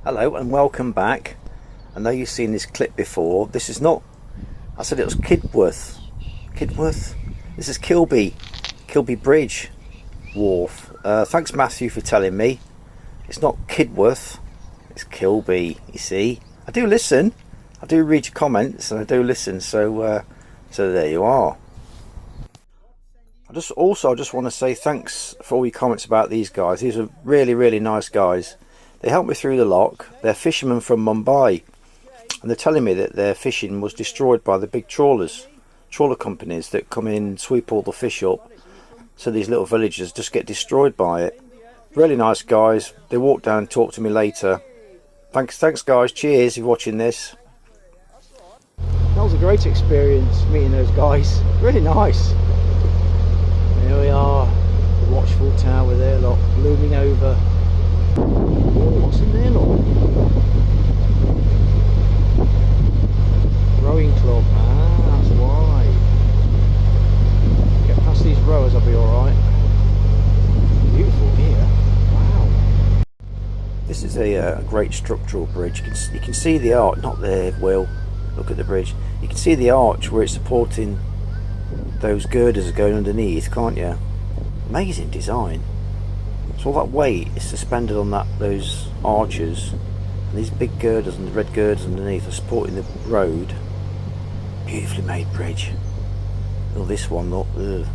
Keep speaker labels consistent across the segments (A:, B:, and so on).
A: Hello and welcome back. I know you've seen this clip before. This is not, I said it was Kidworth. This is Kilby Bridge Wharf. Thanks Matthew for telling me. It's not Kidworth, it's Kilby, you see. I do listen, I do read your comments and I do listen, so there you are. I just want to say thanks for all your comments about these guys. These are really nice guys. They helped me through the lock. They're fishermen from Mumbai, and they're telling me that their fishing was destroyed by the big trawler companies that come in and sweep all the fish up, so these little villages just get destroyed by it. Really nice guys. They walked down and talked to me later. Thanks guys. Cheers if you're watching this.
B: That was a great experience meeting those guys. Really nice. There we are, the watchful tower there, look, looming over. Ooh, what's in there, look? Rowing club. Ah, that's why. Get past these rowers, I'll be alright. Beautiful here. Wow.
A: This is a great structural bridge. You can see the arch, not there, Will. Look at the bridge. You can see the arch where it's supporting those girders are going underneath, can't you? Amazing design. So all that weight is suspended on those arches, and these big girders and the red girders underneath are supporting the road. Beautifully made bridge. Oh, this one, look. Ugh.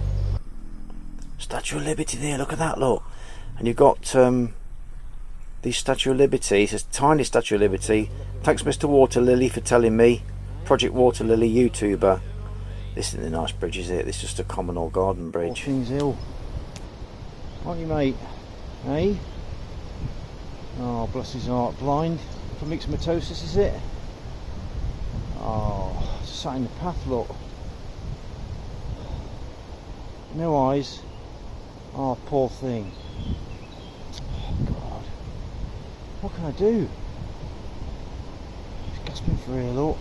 A: Statue of Liberty there, look at that, look. And you've got the Statue of Liberty. It's a tiny Statue of Liberty. Thanks Mr. Water Lily for telling me. Project Water Lily YouTuber. This isn't a nice bridge, is it? This is just a common old garden bridge.
B: All things ill. Aren't you, mate? Hey? Oh, bless his heart. Blind from myxomatosis, is it? Oh, sat in the path, look. No eyes. Oh, poor thing. Oh, God. What can I do? He's gasping for air, look.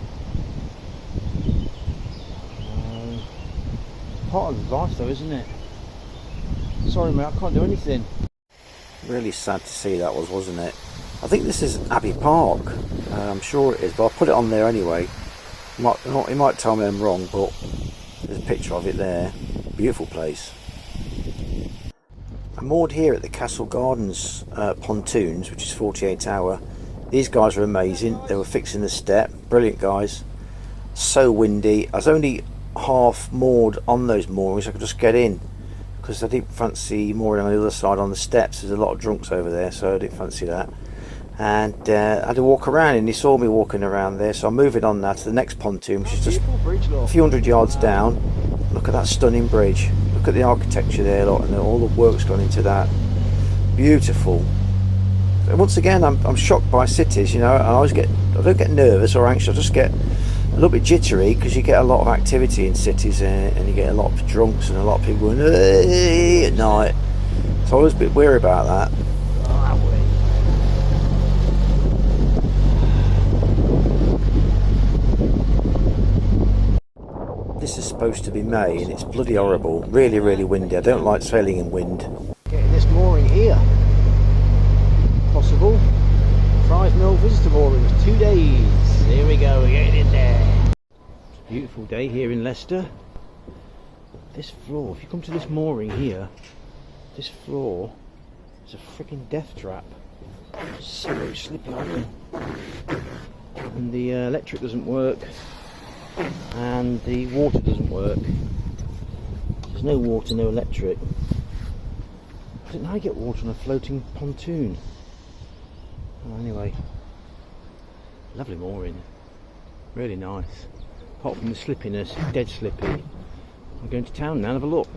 B: Part of life though, isn't it? Sorry mate, I can't do anything.
A: Really sad to see that wasn't it? I think this is Abbey Park. I'm sure it is, but I'll put it on there anyway. He might tell me I'm wrong, but there's a picture of it there. Beautiful place. I'm moored here at the Castle Gardens pontoons, which is 48 hour. These guys are amazing. They were fixing the step. Brilliant guys. So windy. I was only half moored on those moorings. I could just get in because I didn't fancy mooring on the other side on the steps. There's a lot of drunks over there, so I didn't fancy that. And I had to walk around, and he saw me walking around there, so I'm moving on now to the next pontoon, which is just a few hundred yards down. Look at that stunning bridge. Look at the architecture there, look, and all the work's gone into that. Beautiful. So once again, I'm shocked by cities, you know. I don't get nervous or anxious. I just get a little bit jittery because you get a lot of activity in cities, and you get a lot of drunks and a lot of people going hey! At night. So I was a bit weary about that. This is supposed to be May and it's bloody horrible. Really windy. I don't like sailing in wind.
B: Getting this mooring here. Possible. 5 mil visitor moorings, 2 days. Here we go, we're getting in there. It's a beautiful day here in Leicester. This floor, if you come to this mooring here, this floor is a freaking death trap. It's so slippy on them. And the electric doesn't work, and the water doesn't work. There's no water, no electric. I don't know how you get water on a floating pontoon. Well, anyway, lovely mooring, really nice. Apart from the slippiness, it's dead slippy. I'm going to town now and have a look.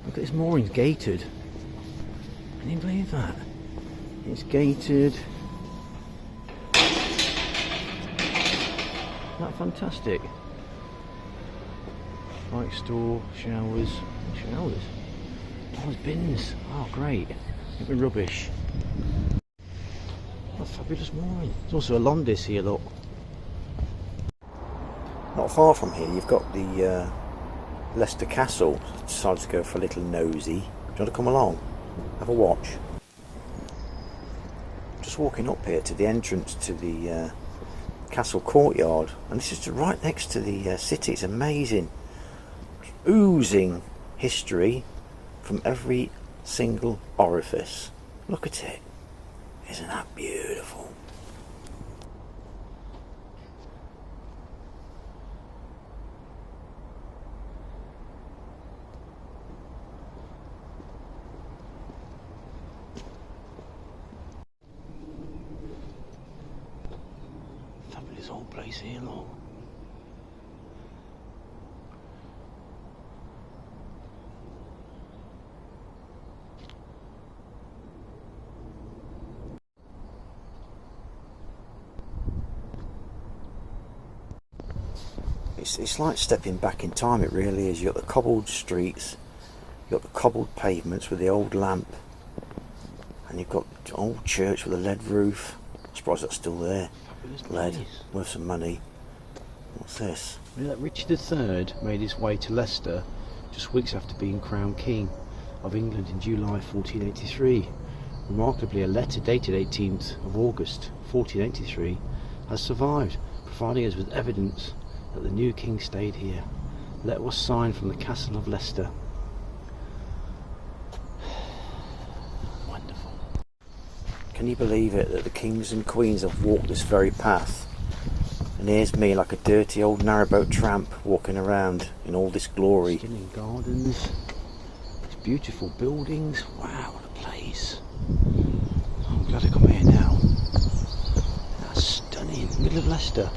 B: Look at this mooring's gated. Can you believe that? It's gated. Isn't that fantastic? Bike store, showers. Oh, there's bins. Oh, great. Look at rubbish. What a fabulous mooring. There's also a Londis here, look.
A: Not far from here, you've got the Leicester Castle. I decided to go for a little nosy. Do you want to come along? Have a watch. Just just walking up here to the entrance to the castle courtyard, and this is right next to the city. It's amazing, oozing history from every single orifice. Look at it. Isn't that beautiful?
B: Fabulous old place here, look.
A: It's like stepping back in time, it really is. You've got the cobbled streets, you've got the cobbled pavements with the old lamp, and you've got the old church with a lead roof. I'm surprised that's still there. Lead, worth some money. What's this?
B: You know that Richard III made his way to Leicester just weeks after being crowned King of England in July 1483. Remarkably, a letter dated 18th of August 1483 has survived, providing us with evidence that the new king stayed here. The letter was signed from the castle of Leicester. Wonderful.
A: Can you believe it that the kings and queens have walked this very path? And here's me, like a dirty old narrowboat tramp, walking around in all this glory.
B: Stunning gardens, these beautiful buildings. Wow, what a place. I'm glad I come here now. That's stunning. Middle of Leicester.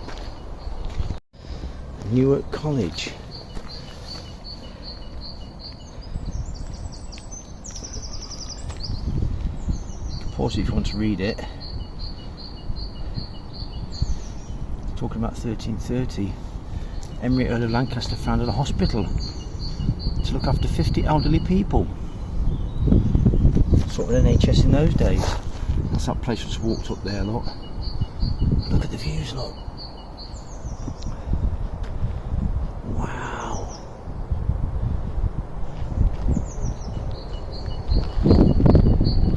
B: Newark College. Pause it if you want to read it. Talking about 1330, Emery Earl of Lancaster founded a hospital to look after 50 elderly people. Sort of NHS in those days. That's that place we just walked up there, look. Look at the views, look. Wow.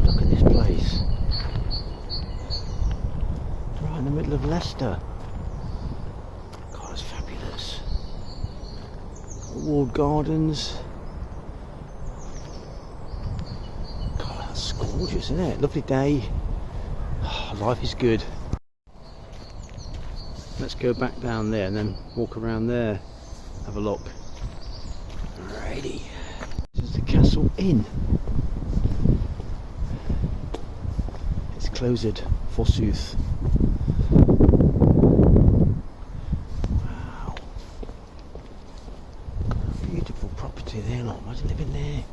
B: Look at this place. Right in the middle of Leicester. God, it's fabulous. Walled gardens. God, that's gorgeous, isn't it? Lovely day. Oh, life is good. Let's go back down there and then walk around there. Have a look. Alrighty. This is the Castle Inn. It's closed, forsooth. Wow. Beautiful property there, look. Imagine living there.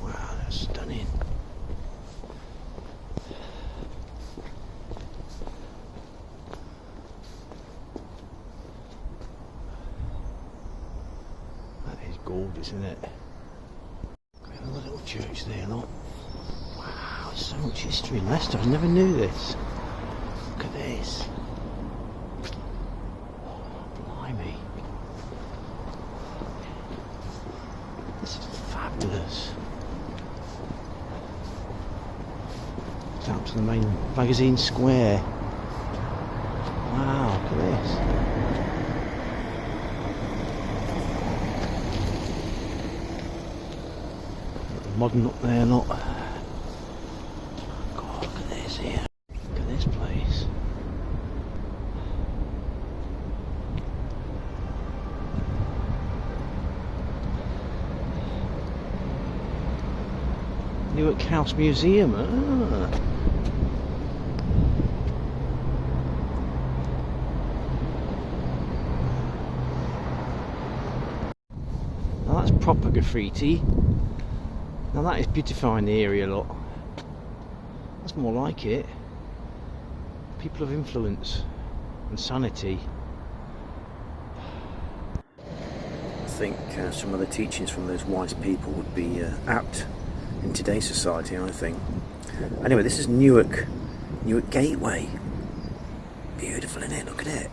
B: Wow, that's stunning. Gorgeous, isn't it? Another little church there, look. Wow, there's so much history in Leicester. I never knew this. Look at this. Blimey. This is fabulous. Down to the main magazine square. Wow, look at this. Modern up there, look. God, look at this here. Look at this place. Newark House Museum. Ah. Now that's proper graffiti. Now that is beautifying the area a lot. That's more like it. People of influence and sanity.
A: I think some of the teachings from those wise people would be apt in today's society, I think. Anyway, this is Newark Gateway. Beautiful, isn't it? Look at it.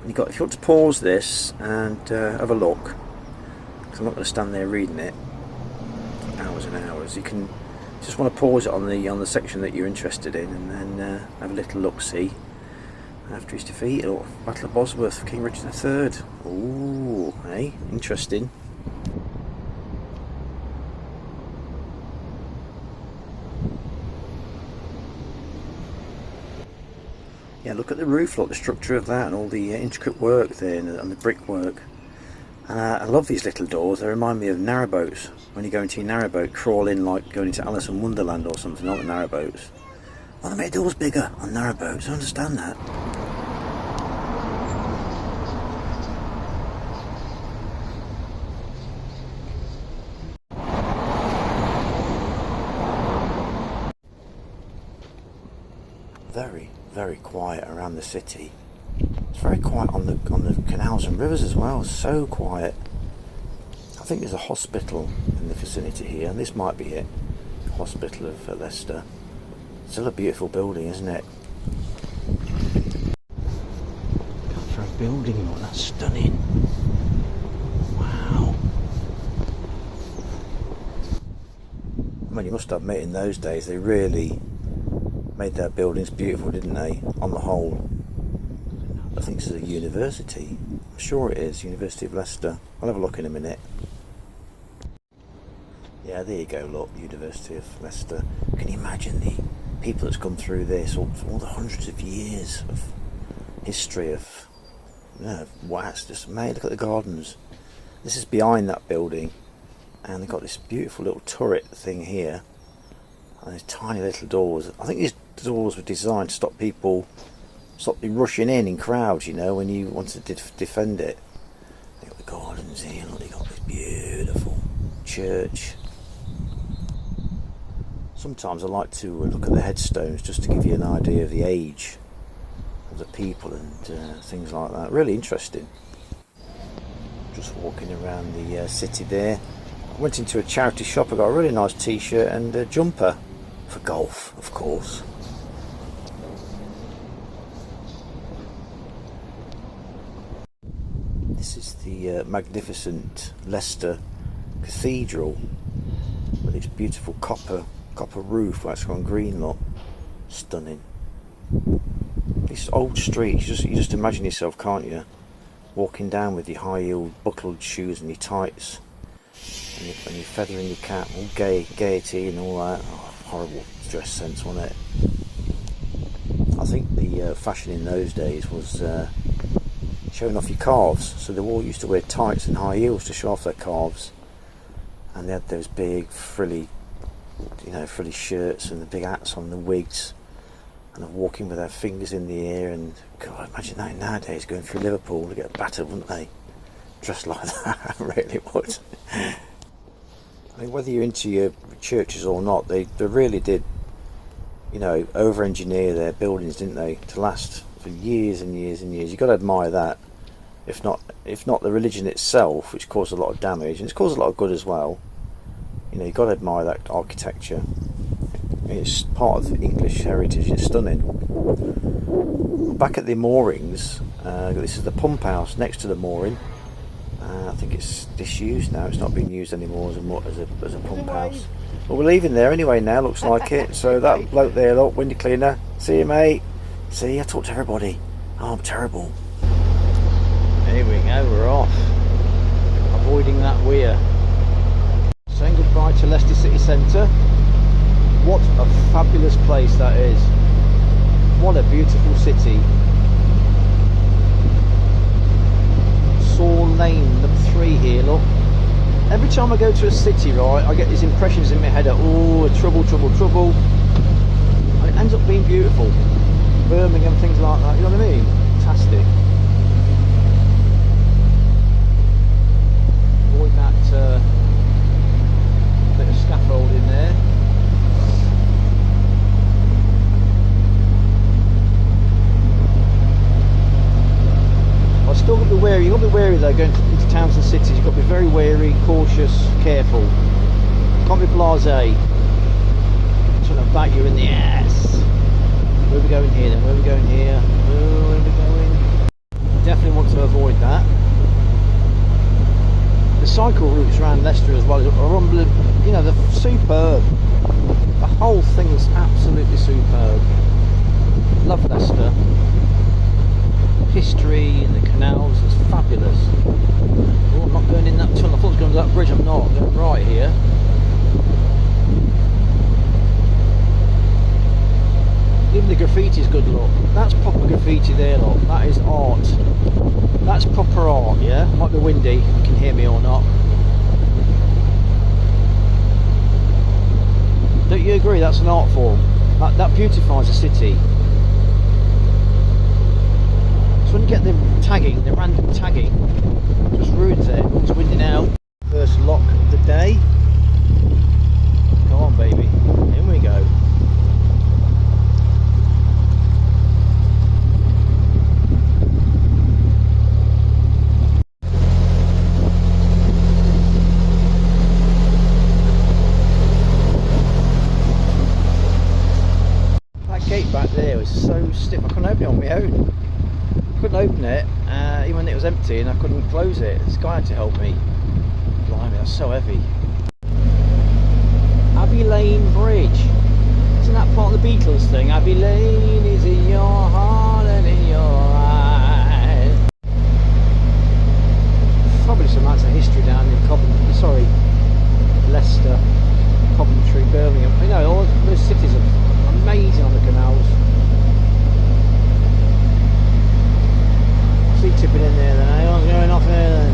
A: And if you want to pause this and have a look, because I'm not going to stand there reading it hours and hours, you can Just want to pause it on the section that you're interested in, and then have a little look-see after his defeat, or Battle of Bosworth for King Richard III. Ooh, hey, interesting. Yeah, look at the roof, look, the structure of that, and all the intricate work there, and the brickwork. I love these little doors. They remind me of narrowboats. When you go into your narrowboat, crawl in like going into Alice in Wonderland or something, not the narrowboats. Why don't they make doors bigger on narrowboats? I understand that. Very, very quiet around the city. It's very quiet on the canals and rivers as well. So quiet. I think there's a hospital in the vicinity here, and this might be it. Hospital of Leicester. Still a beautiful building, isn't it? For a building, look, that's stunning. Wow. I mean, you must admit, in those days they really made their buildings beautiful, didn't they? On the whole. I think this is a university. I'm sure it is, University of Leicester. I'll have a look in a minute. Yeah, there you go, look, University of Leicester. Can you imagine the people that's come through this, all the hundreds of years of history of, wow, it's just amazing. Look at the gardens. This is behind that building, and they've got this beautiful little turret thing here, and these tiny little doors. I think these doors were designed to stop people rushing in crowds, when you wanted to defend it. They've got the gardens here, look, they've got this beautiful church. Sometimes I like to look at the headstones just to give you an idea of the age of the people and things like that. Really interesting. Just walking around the city there. I went into a charity shop. I got a really nice t-shirt and a jumper for golf, of course. This is the magnificent Leicester Cathedral with its beautiful copper roof, that's gone green, look. Stunning. These old streets, you just imagine yourself, can't you? Walking down with your high-heeled buckled shoes and your tights and your feather in your cap, all gaiety and all that. Oh, horrible dress sense, wasn't it? I think the fashion in those days was showing off your calves, so they all used to wear tights and high heels to show off their calves, and they had those big frilly shirts and the big hats on, the wigs, and they're walking with their fingers in the air. And God, imagine that nowadays, going through Liverpool to get battered, wouldn't they? Dressed like that. Really would. I mean, whether you're into your churches or not, they really did, over-engineer their buildings, didn't they, to last for years and years and years. You've got to admire that. If not the religion itself, which caused a lot of damage, and it's caused a lot of good as well. You've got to admire that architecture. It's part of the English heritage. It's stunning. Back at the moorings, this is the pump house next to the mooring. I think it's disused now. It's not being used anymore as a pump house. But we're leaving there anyway now, looks like it. So that bloke there, look, window cleaner. See you, mate. See, I talk to everybody. Oh, I'm terrible. Here we go, we're off. Avoiding that weir. Saying goodbye to Leicester City Centre. What a fabulous place that is. What a beautiful city. Saw Lane number 3 here, look. Every time I go to a city, right, I get these impressions in my head of, trouble. And it ends up being beautiful. Birmingham, things like that, you know what I mean? Fantastic. Avoid that bit of scaffolding there. I still got to be wary. You've got to be wary though, going into towns and cities. You've got to be very wary, cautious, careful. Can't be blasé. Trying to bat you in the ass. Where are we going here then? Where are we going here? Where are we going? Definitely want to avoid that. The cycle routes around Leicester as well are unbelievable. They're superb.
B: The whole thing is absolutely superb. Love Leicester. History and the canals is fabulous. Oh, I'm not going in that tunnel. I thought I was going to that bridge. I'm not. I'm going right here. Even the graffiti's good, look. That's proper graffiti there, look. That is art. That's proper art, yeah? Might be windy, you can hear me or not. Don't you agree that's an art form? That beautifies a city. So when you get the tagging, the random tagging, it just ruins it. It's windy now. First lock of the day. Come on, baby. In we go. Gate back there was so stiff, I couldn't open it on my own. I couldn't open it, even when it was empty, and I couldn't close it. This guy had to help me. Blimey, that's so heavy. Abbey Lane Bridge. Isn't that part of the Beatles thing? Abbey Lane is in your heart and in your eyes. Fabulous amounts of history down in Coventry, sorry, Leicester, Coventry, Birmingham. You know, all those cities are amazing on the canals. Sea tipping in there then, anyone's going off there then.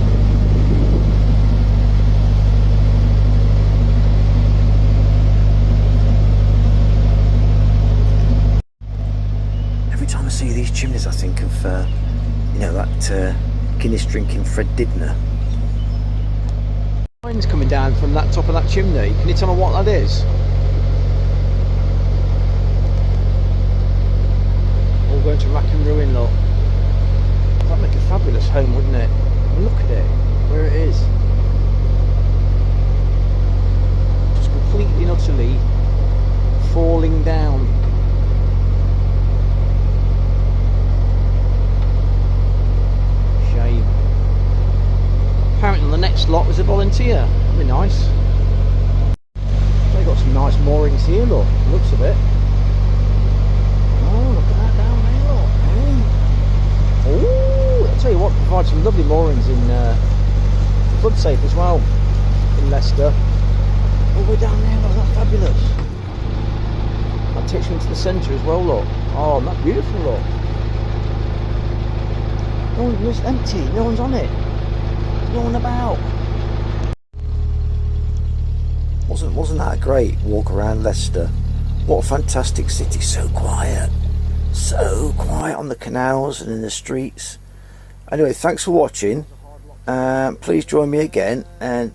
B: Every time I see these chimneys I think of, you know, that Guinness drinking Fred Dibner. Line's coming down from that top of that chimney. Can you tell me what that is? Going to rack and ruin, look. That'd make a fabulous home, wouldn't it? Look at it, where it is. Just completely and utterly falling down. Shame. Apparently on the next lot was a volunteer. That'd be nice. They got some nice moorings here, look. Looks of it. Oh, look at that down there. Oh, I'll tell you what, provide some lovely moorings in flood safe as well in Leicester. All the way down there, look, that's fabulous. That takes you into the centre as well, look. Oh, that's beautiful, look. It's empty, no one's on it. There's no one about. Wasn't that a great walk around Leicester? What a fantastic city, so quiet. So quiet on the canals and in the streets. Anyway, thanks for watching. Please join me again and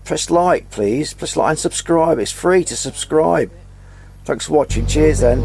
B: press like, please. Press like and subscribe. It's free to subscribe. Thanks for watching. Cheers then.